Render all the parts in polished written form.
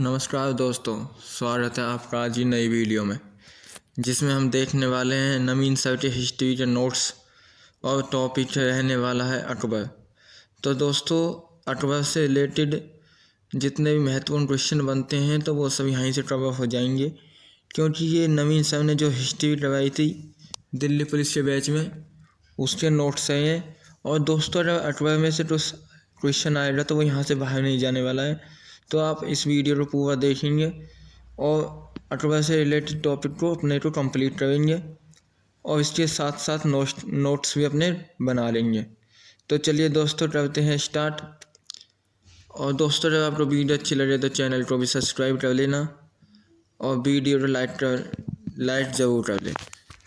नमस्कार दोस्तों, स्वागत है आपका आज की नई वीडियो में, जिसमें हम देखने वाले हैं नवीन सर के हिस्ट्री के नोट्स और टॉपिक रहने वाला है अकबर। तो दोस्तों, अकबर से रिलेटेड जितने भी महत्वपूर्ण क्वेश्चन बनते हैं तो वो सब यहीं से कवर हो जाएंगे, क्योंकि ये नवीन सर ने जो हिस्ट्री करवाई थी दिल्ली पुलिस के बैच में उसके नोट्स हैं ये। और दोस्तों, अगर अकबर में से कुछ क्वेश्चन आएगा तो वो यहाँ से बाहर नहीं जाने वाला है, तो आप इस वीडियो को पूरा देखेंगे और अकबर से रिलेटेड टॉपिक को अपने को कंप्लीट करेंगे और इसके साथ साथ नोट्स भी अपने बना लेंगे। तो चलिए दोस्तों, करते हैं स्टार्ट। और दोस्तों, अगर आपको वीडियो अच्छी लगे तो चैनल को भी सब्सक्राइब कर लेना और वीडियो को लाइक ज़रूर कर लें।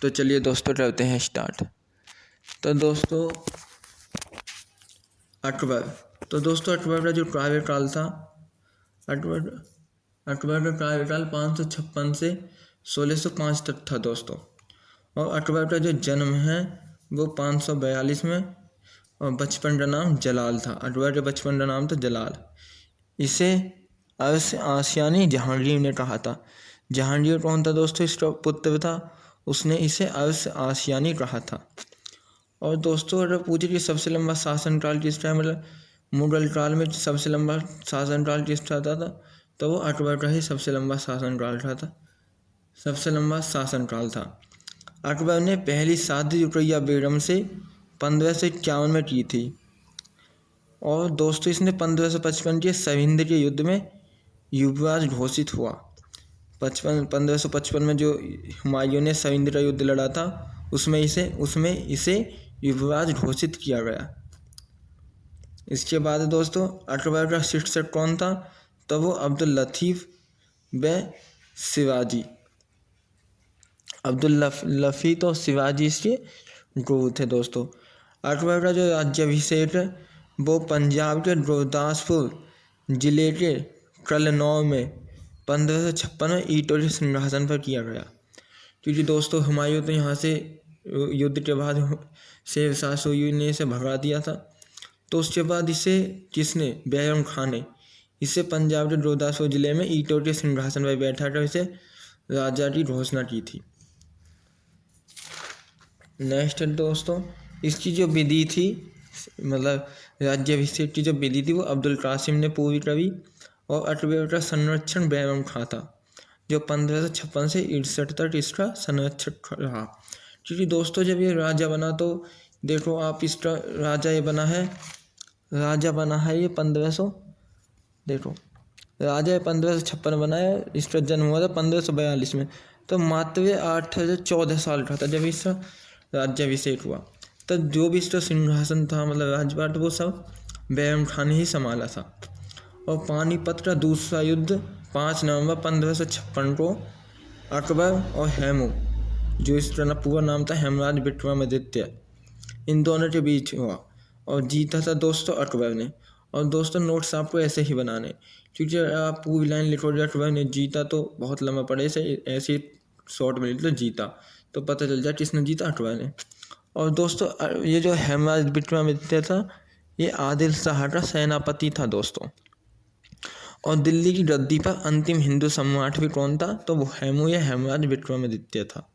तो चलिए दोस्तों, करते हैं स्टार्ट। तो दोस्तों, अकबर का जो कार्यकाल था, अकबर का कार्यकाल 556 से 1605 तक था दोस्तों। और अकबर का जो जन्म है वो 542 में, और बचपन का नाम जलाल था। अकबर के बचपन का नाम था जलाल। इसे अरस आसियानी जहांगीर ने कहा था। जहांगीर कौन था दोस्तों? इसका पुत्र था, उसने इसे अरस आसियानी कहा था। और दोस्तों, अगर पूछे कि सबसे लंबा शासनकाल किसका है, मतलब मुगल काल में सबसे लंबा शासनकाल किसका था तो वो अकबर का ही सबसे लंबा शासनकाल था। अकबर ने पहली शादी रुकैया बेगम से 1551 में की थी। और दोस्तों, इसने 1555 के सविंद के युद्ध में युवराज घोषित हुआ। 1555 में जो हुमायूं ने सविंद का युद्ध लड़ा था उसमें इसे युवराज घोषित किया गया। इसके बाद दोस्तों, अकबर का शिक्षक कौन था? तो वो अब्दुल लतीफ़ व शिवाजी। अब्दुल लतीफ़ और शिवाजी इसके गुरु थे दोस्तों। अकबर का जो राज्याभिषेक है वो पंजाब के गुरदासपुर जिले के कलनौर में 1556 में ईंटों के सिंहासन पर किया गया। क्योंकि दोस्तों, हुमायूं तो यहाँ से युद्ध के बाद शेरशाह सूरी ने इसे भगा दिया था, तो उसके बाद इसे किसने? बैरम खान ने इसे पंजाब के गुरदासपुर जिले में ईंटों के सिंहासन पर बैठा कर इसे राजा की घोषणा की थी। नेक्स्ट दोस्तों, इसकी जो विधि थी, मतलब राज्याभिषेक की जो विधि थी, वो अब्दुल कासिम ने पूरी करी। और अकबर का संरक्षण बैरम खां था, जो 1556 से 61 तक इसका संरक्षक रहा। क्योंकि दोस्तों, जब ये राजा बना तो देखो आप, इसका राजा ये बना है ये 1500, देखो राजा 1556 बना है, इसका जन्म हुआ था 1542 में। तो मात्र 8 से 14 साल का था जब इसका राज्याभिषेक हुआ। तब जो भी इसका सिंहासन था, मतलब राजपाट, वो सब बैरम खान ने ही संभाला था। और पानीपत का दूसरा युद्ध 5 नवंबर 1556 को अकबर और हेमू, जो इसका पूरा नाम था हेमराज विक्रमादित्य, इन दोनों के बीच हुआ और जीता था दोस्तों अकबर ने। और दोस्तों, नोट्स आपको ऐसे ही बनाने, क्योंकि आप पूरी लाइन लिखोगे अकबर ने जीता तो बहुत लंबा पड़े, ऐसे शॉर्ट में लिख लो जीता, तो पता चल जाए किसने जीता, अकबर ने। और दोस्तों, ये जो हेमराज विक्रमादित्य था, ये आदिल शाह का सेनापति था दोस्तों। और दिल्ली की गद्दी पर अंतिम हिंदू सम्राट भी कौन था? तो वो हेमू या हेमराज विक्रमादित्य था।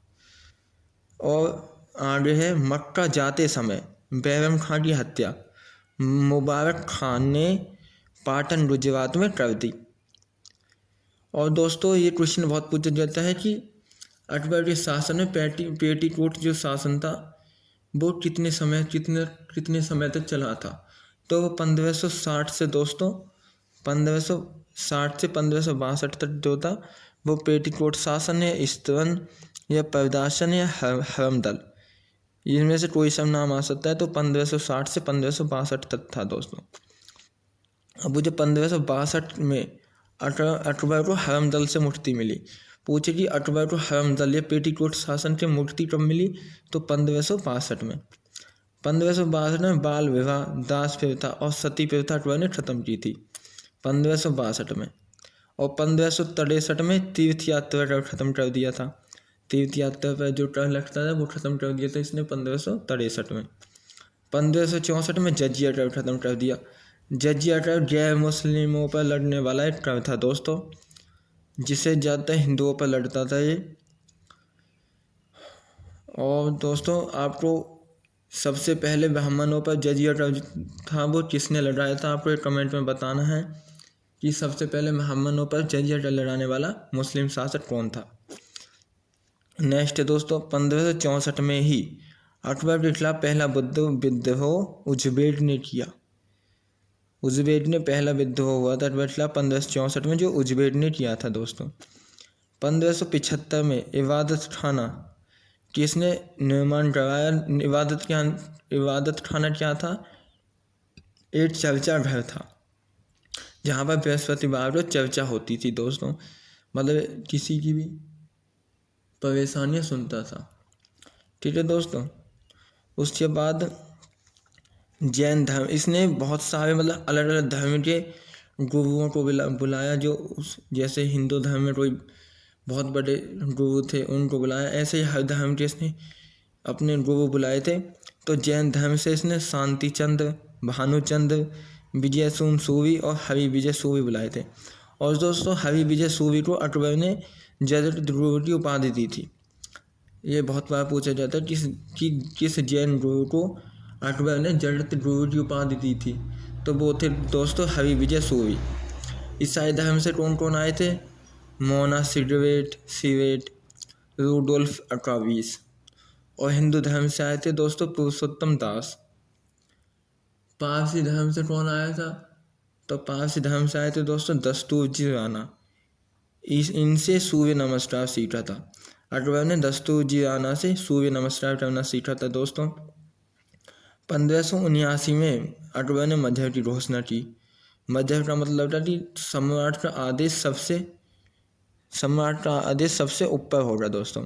और आगे है, मक्का जाते समय बैरम खां की हत्या मुबारक खान ने पाटन गुजरात में कर दी। और दोस्तों, ये क्वेश्चन बहुत पूछा जाता है कि अकबर के शासन में पेटीकोट जो शासन था वो कितने समय तक चला था? तो वो 1560 से दोस्तों 1560 से 1562 तक जो था वो पेटीकोट शासन या स्तवन या प्रदासन या हरमदल, इनमें से कोई सब नाम आ सकता है। तो 1560 से 1562 तक था दोस्तों। अब वो जो 1562 में अकबर को हरमदल से मुक्ति मिली। पूछे कि अकबर को हरमदल या पेटीकोट शासन की मुक्ति कब मिली? तो 1562 में। 1562 में बाल विवाह, दास प्रथा और सती प्रथा अकबर ने खत्म की थी 1562 में। और 1563 में तीर्थ यात्रा का खत्म कर दिया था। तीर्थ यात्रा पर जो कर लगता था वो खत्म कर दिया था इसने 1563 में। 1564 में जजिया कर खत्म कर दिया। जजिया कर गैर मुस्लिमों पर लड़ने वाला एक कर था दोस्तों। जिससे ज़्यादातर हिंदुओं पर लड़ता था ये। और दोस्तों आपको सबसे पहले ब्राह्मणों पर जजिया था वो किसने लड़ाया था, आपको एक कमेंट में बताना है कि सबसे पहले ब्राह्मणों पर जजिया लड़ाने वाला मुस्लिम शासक कौन था। नेक्स्ट दोस्तों 1564 में ही अकबर के खिलाफ पहला विद्रोह उज़्बेक ने किया। उज़्बेक ने पहला विद्रोह हुआ था अकबर के खिलाफ 1564 में, जो उज़्बेक ने किया था दोस्तों। 1575 में इबादत खाना किसने निर्माण कराया। इबादत खाना क्या था, एक चर्चा घर था जहाँ पर बृहस्पतिवार को चर्चा होती थी दोस्तों, मतलब किसी की भी परेशानियाँ सुनता था। ठीक है दोस्तों। उसके बाद जैन धर्म, इसने बहुत सारे मतलब अलग अलग धर्म के गुरुओं को बुलाया, जो जैसे हिंदू धर्म में कोई बहुत बड़े गुरु थे उनको बुलाया, ऐसे ही हर धर्म के इसने अपने गुरु बुलाए थे। तो जैन धर्म से इसने शांति चंद्र, भानुचंद्र, विजय सूरी और हरि विजय सूरी बुलाए थे। और दोस्तों हरि विजय सूरी को अकबर ने जगत गुरु की उपाधि दी थी। ये बहुत बार पूछा जाता है किस जैन गुरु को अकबर ने जगत गुरु की उपाधि दी थी, तो वो थे दोस्तों हरि विजय सूरी। ईसाई धर्म से कौन कौन आए थे, मोना सिवेट, रूडोल्फ अकावीस। और हिंदू धर्म से आए थे दोस्तों पुरुषोत्तम दास। पारसी धर्म से कौन आया था, तो पारसी धर्म से आए थे दोस्तों दस्तूरजी राणा। इनसे सूर्य नमस्कार सीखा था। अकबर ने दस्तूरजी राणा से सूर्य नमस्कार करना सीखा था दोस्तों। 1579 में अकबर ने मजहब की घोषणा की। मजहब का मतलब था कि सम्राट का आदेश सबसे ऊपर होगा दोस्तों।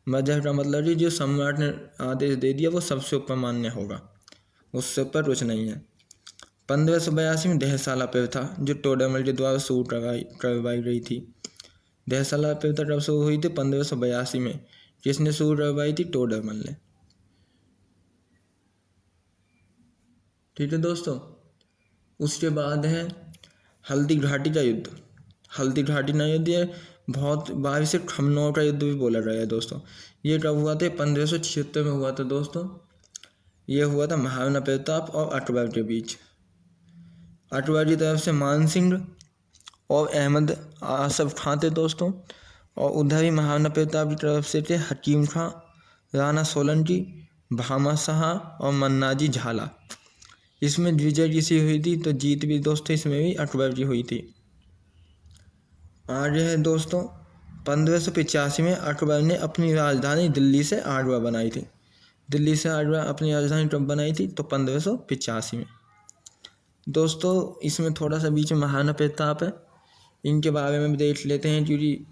मजहब का मतलब कि जो सम्राट ने आदेश दे दिया वो सबसे ऊपर मान्य होगा, उससे ऊपर कुछ नहीं है। 1582 में दहसाला प्रथा जो टोडरमल के द्वारा शुरू करवाई गई थी। दहसाला प्रथा कब शुरू हुई थी, 1582 में। किसने शुरू करवाई थी, टोडरमल ने। ठीक है दोस्तों। उसके बाद है हल्दी घाटी का युद्ध। हल्दी घाटी का युद्ध ये बहुत बार से खमनोर का युद्ध भी बोला गया है दोस्तों। ये कब हुआ था, 1576 में हुआ था दोस्तों। ये हुआ था महाराणा प्रताप और अकबर के बीच। अकबर की तरफ से मान सिंह और अहमद आसफ खां थे दोस्तों, और उधर ही महाराणा प्रताप की तरफ से थे हकीम खां, राणा सोलंकी, भामा शाह और मन्नाजी झाला। इसमें विजय किसी हुई थी, तो जीत भी दोस्तों इसमें भी अकबर की हुई थी। आगे है दोस्तों 1585 में अकबर ने अपनी राजधानी दिल्ली से आगरा बनाई थी। दिल्ली से आगरा अपनी राजधानी कब बनाई थी, तो 1585 में। दोस्तों इसमें थोड़ा सा बीच में महाराणा प्रताप है, इनके बारे में भी देख लेते हैं क्योंकि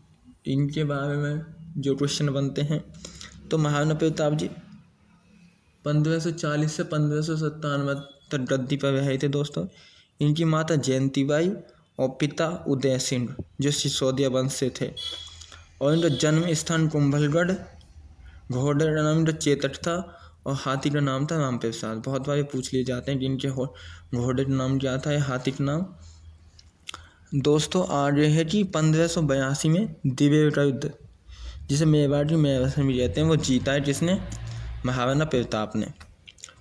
इनके बारे में जो क्वेश्चन बनते हैं। तो महाराणा प्रताप जी 1540 से 1597 तक गद्दी पर रहे थे दोस्तों। इनकी माता जयंतीबाई और पिता उदय सिंह जो सिसोदिया वंश से थे, और इनका जन्म स्थान कुंभलगढ़। घोड़े का नाम इनका चेतक था और हाथी का नाम था राम प्रसाद। बहुत बार पूछ लिए जाते हैं कि इनके घोड़े का नाम क्या था या हाथी का नाम। दोस्तों आगे है कि 1582 में दिवेर का युद्ध, जिसे मेवाड़ की मेवाड़ भी कहते हैं, वो जीता है किसने, महाराणा प्रताप ने।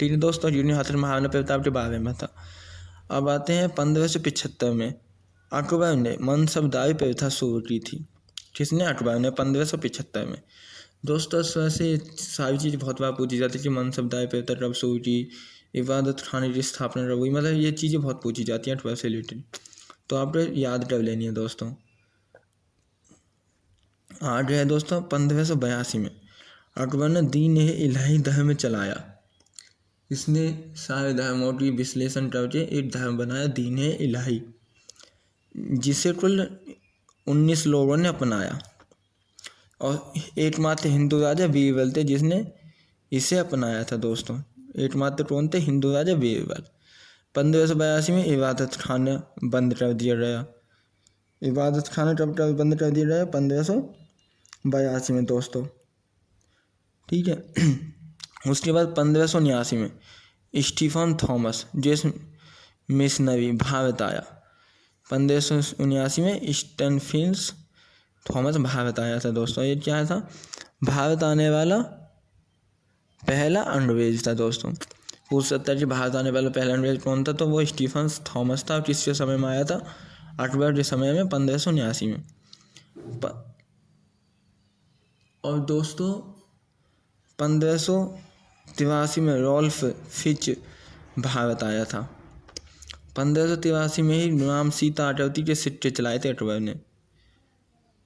ठीक है दोस्तों, यूनियन हाथर महाराणा प्रताप के बारे में था। अब आते हैं 1575 में अकबर ने मनसबदारी प्रथा शुरू की थी। किसने, अकबर ने 1575 में। दोस्तों इस वजह से सारी चीज़ बहुत बार पूछी जाती है कि मनसबदारी प्रथा कब शुरू की, इबादत खाने की स्थापना कब हुई, मतलब ये चीज़ें बहुत पूछी जाती हैं अकबर से रिलेटेड, तो आपको याद कर लेनी है दोस्तों। आगे है दोस्तों 1582 में अकबर ने दीन इलाही धर्म चलाया। इसने सारे धर्मों की विश्लेषण करके एक धर्म बनाया, दीन इलाही, जिसे कुल 19 लोगों ने अपनाया, और एकमात्र हिंदू राजा बीरबल थे जिसने इसे अपनाया था दोस्तों। एकमात्र कौन थे, हिंदू राजा बीरबल। 1582 में इबादत खाना बंद कर दिया गया। इबादत खाना कब बंद कर दिया गया, 1582 में दोस्तों। ठीक है। उसके बाद 1579 में स्टीफन थॉमस जेस मिशनरी भारत आया। 1579 में स्टैनफिल्ड थॉमस भारत आया था दोस्तों। ये क्या था? भारत आने वाला पहला अंग्रेज था दोस्तों। पूछ सकता है कि भारत आने वाला पहला अंग्रेज कौन था, तो वो स्टीफन थॉमस था। किसके समय में आया था? अकबर के समय में 1589 में। और दोस्तों 1583 में रॉल्फ फिच भारत आया था। 1583 में ही राम सीता अटौती के सिक्के चलाए थे अकबर ने।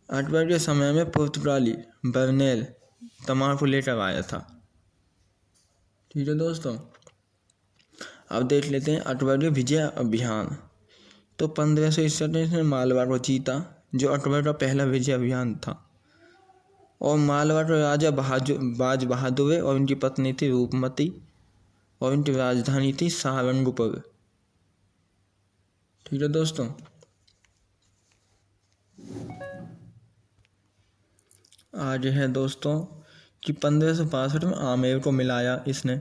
अकबर के समय में पुर्तगाली बर्नेल तमाकू लेकर आया था। ठीक है दोस्तों, अब देख लेते हैं अकबर के विजय अभियान। तो 1561 में इसने मालवा को जीता, जो अकबर का पहला विजय अभियान था। और मालवा के राजा बाज बहादुर और उनकी पत्नी थी रूपमती, और उनकी राजधानी थी सहारनपुर। ठीक है दोस्तों, आगे है दोस्तों कि 1562 में आमेर को मिलाया इसने।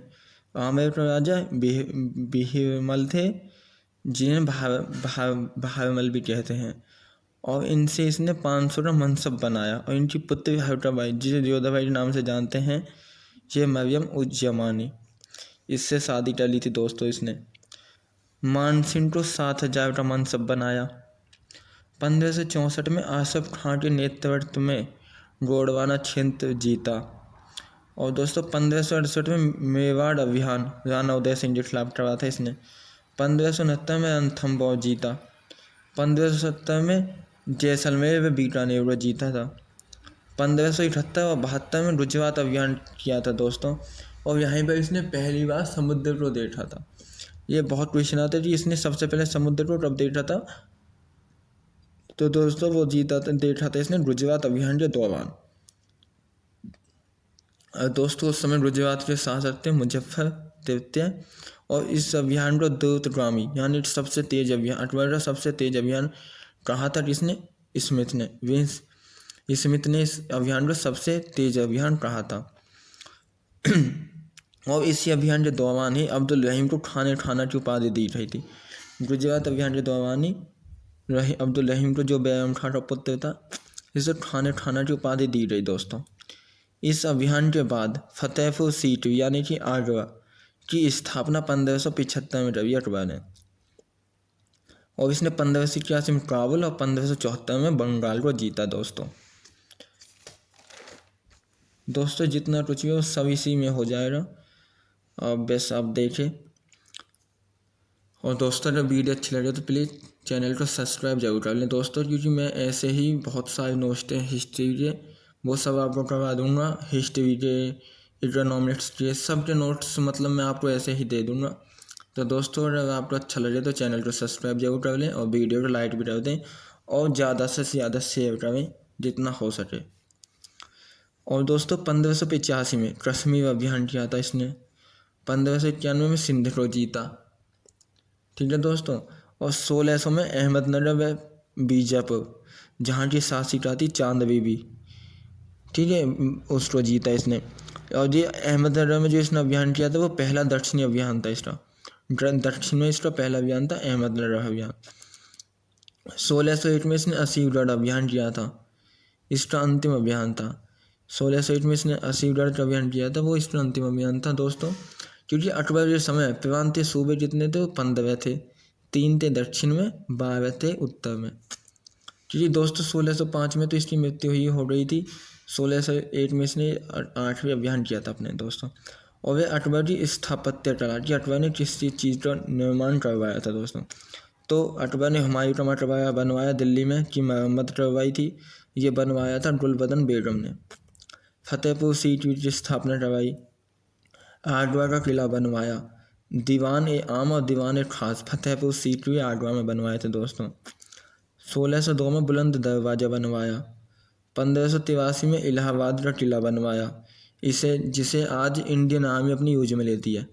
आमेर के राजा बिहिरमल थे, जिन्हें बहारमल भी कहते हैं, और इनसे इसने 500 का मनसब बनाया। और इनकी पुत्री हरकाबाई, जिसे जोधाबाई के नाम से जानते हैं, ये मरियम उज जमानी, इससे शादी कर ली थी दोस्तों इसने। मानसिंह को 7000 का मनसब बनाया। 1564 में आसफ खां के नेतृत्व में गोंडवाना क्षेत्र जीता। और दोस्तों 1568 में मेवाड़ अभियान राणा उदय सिंह के खिलाफ करवा था इसने। 1569 में रणथंभौर जीता। 1570 में जैसलमेर व बीकानेर को जीता था। 1578 और 72 में गुजरात अभियान किया था दोस्तों, और यहीं पर इसने पहली बार समुद्र को देखा था। ये बहुत क्वेश्चन आता है कि इसने सबसे पहले समुद्र को कब देखा था, तो दोस्तों वो देखा था इसने गुजरात अभियान के दौरान। दोस्तों उस समय गुजरात के शासक थे मुजफ्फर तृतीय, और इस अभियान को द्रुतगामी यानी सबसे तेज अभियान, अकबर का सबसे तेज अभियान कहा था किसने? स्मिथ ने। स्मिथ ने इस अभियान को सबसे तेज अभियान कहा था। और इसी अभियान के दौरान ही अब्दुल रहीम को खाना की उपाधि दी गई थी। गुजरात अभियान के दौरान ही अब्दुल रहीम को, जो बैरम खान का पुत्र था, इसे खाना की उपाधि दी गई दोस्तों। इस अभियान के बाद फतेहपुर सीकरी यानी कि आगरा की स्थापना 1575 में करी अकबर ने, और इसने 1581 में काबुल और 1574 में बंगाल को जीता दोस्तों जितना कुछ भी हो सब इसी में हो जाएगा। अब बस आप देखें, और दोस्तों अगर वीडियो अच्छी लगे तो प्लीज़ चैनल को सब्सक्राइब जरूर कर लें दोस्तों, क्योंकि मैं ऐसे ही बहुत सारे नोट्स हैं हिस्ट्री के, वो सब आपको करवा दूंगा। हिस्ट्री के, इकोनॉमिक्स के, सब के नोट्स मतलब मैं आपको ऐसे ही दे दूंगा। तो दोस्तों अगर आपको अच्छा लगे तो चैनल को सब्सक्राइब जरूर कर लें, और वीडियो को लाइक भी कर दें, और ज़्यादा से ज़्यादा शेयर करें जितना हो सके। और दोस्तों 1585 में कश्मीर अभियान किया था इसने। 1591 में सिंध को जीता। ठीक है दोस्तों, और 1600 में अहमदनगर व बीजापुर, जहाँ की शासिका थी चांद बीबी, ठीक है, उसको जीता इसने। और ये अहमदनगर में जो इसने अभियान किया था वो पहला दक्षिणी अभियान था इसका। दक्षिण में इसका पहला अभियान था अहमदनगर अभियान। 1601 में इसने असीमगढ़ अभियान किया था, इसका अंतिम अभियान था। 1601 में इसने असीमगढ़ का अभियान किया था, वो इसका अंतिम अभियान था दोस्तों। क्योंकि अकबर के समय प्रांतीय सूबे जितने थे वो 15 थे, 3 थे दक्षिण में, 12 थे उत्तर में। क्योंकि दोस्तों 1605 में तो इसकी मृत्यु हो गई थी। 1601 में इसने 8वें अभियान किया था अपने दोस्तों। और वे अकबर की स्थापत्य कला कि अकबर ने किस चीज़ का निर्माण करवाया था दोस्तों। तो अकबर ने हुमायूं का मकबरा बनवाया दिल्ली में, की मरम्मत करवाई थी, ये बनवाया था गुलबदन बेगम ने। फतेहपुर सीकरी की स्थापना करवाई, आगरा का किला बनवाया, दीवान ए आम और दीवान ए खास फतेहपुर सीकरी आगरा में बनवाए थे दोस्तों। 1602 में बुलंद दरवाज़ा बनवाया। 1583 में इलाहाबाद का किला बनवाया, जिसे आज इंडियन आर्मी अपनी यूज में लेती है।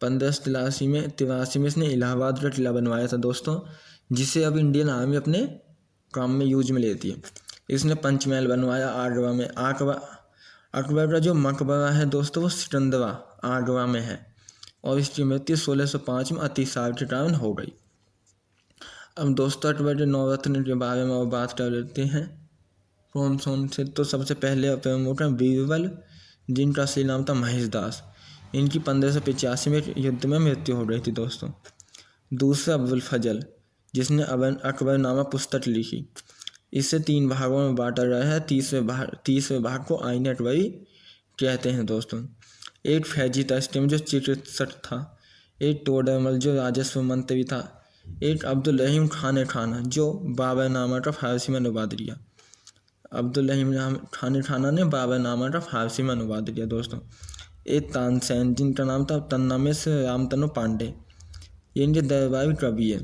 1583 में इसने इलाहाबाद का किला बनवाया था दोस्तों, जिसे अब इंडियन आर्मी अपने काम में यूज में लेती है। इसने पंचमहल बनवाया आगरा में। अकबर का जो मकबरा है दोस्तों वो सिकंदरा आगरा में है, और इसकी मृत्यु 1605 में अतिसार के कारण हो गई। अब दोस्तों अकबर के नवरत्न के बारे में और बात कर लेते हैं। कौन से, तो सबसे पहले प्रमोटर बीरबल, जिनका असली नाम था महेश दास। इनकी 1585 में युद्ध में मृत्यु हो गई थी दोस्तों। दूसरा अब्दुल फजल, जिसने अकबरनामा पुस्तक लिखी। इसे 3 भागों में बांटा गया है। तीसरे भाग को आईन अकबरी कहते हैं दोस्तों। एक फैजी तस्लीम जो चिकित्सक था, एक तोडरमल जो राजस्व मंत्री था, एक अब्दुल रहीम खाना जो बाबरनामा का फारसी में अनुवाद किया। अब्दुल रहीम खाना ने बाबरनामा का फारसी में अनुवाद किया दोस्तों। एक तानसेन, जिनका नाम था तन्नामे से रामतनु पांडे, ये इनके दरबारी कवि है।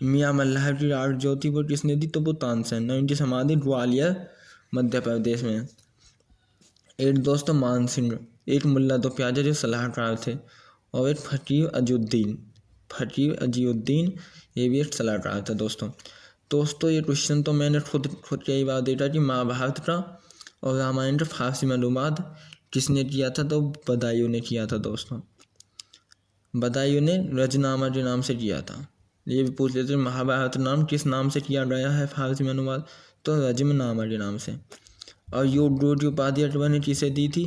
मियाँ मल्हार की आग जो थी वो किसने दी, तो वो तानसेन ने। इनकी समाधि ग्वालियर मध्य प्रदेश में है। एक दोस्तों मान सिंह, एक मुल्ला दो प्याजा जो सलाहकार थे, और एक फकीर अजीउद्दीन, ये भी एक सलाहकार था दोस्तों ये क्वेश्चन तो मैंने खुद कई बार देखा कि महाभारत का और रामायण का फारसी में अनुवाद किसने किया था, तो बदायूं ने किया था दोस्तों। बदायूं ने रजनामा के नाम से किया था। ये भी पूछ लेते महाभारत नाम किस नाम से किया गया है फारसी में अनुवाद, तो रजमनामा के नाम से। और योगगुरु की उपाधि अकबर ने किसे दी थी,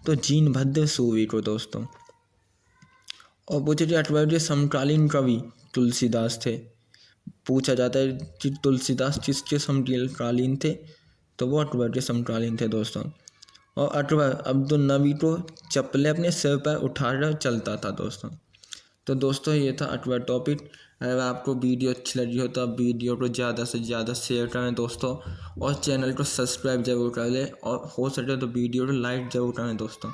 तो जिनभद्र सूरी को दोस्तों। और पूछे कि अकबर के समकालीन कवि तुलसीदास थे। पूछा जाता है कि तुलसीदास किसके समकालीन थे, तो वो अकबर के समकालीन थे दोस्तों। और अकबर अब्दुल नबी को चप्पलें अपने सिर पर उठाकर चलता था दोस्तों। तो दोस्तों ये था अकबर टॉपिक। अगर आपको वीडियो अच्छी लगी हो तो आप वीडियो को ज़्यादा से ज़्यादा शेयर करें दोस्तों, और चैनल को सब्सक्राइब जरूर कर लें, और हो सके तो वीडियो को लाइक ज़रूर करें दोस्तों,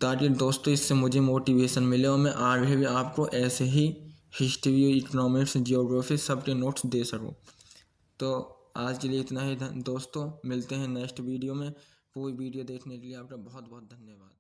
ताकि दोस्तों इससे मुझे मोटिवेशन मिले और मैं आगे भी आपको ऐसे ही हिस्ट्री, इकोनॉमिक्स, जियोग्राफी सबके नोट्स दे सकूं। तो आज के लिए इतना ही दोस्तों, मिलते हैं नेक्स्ट वीडियो में। पूरी वीडियो देखने के लिए आपका बहुत बहुत धन्यवाद।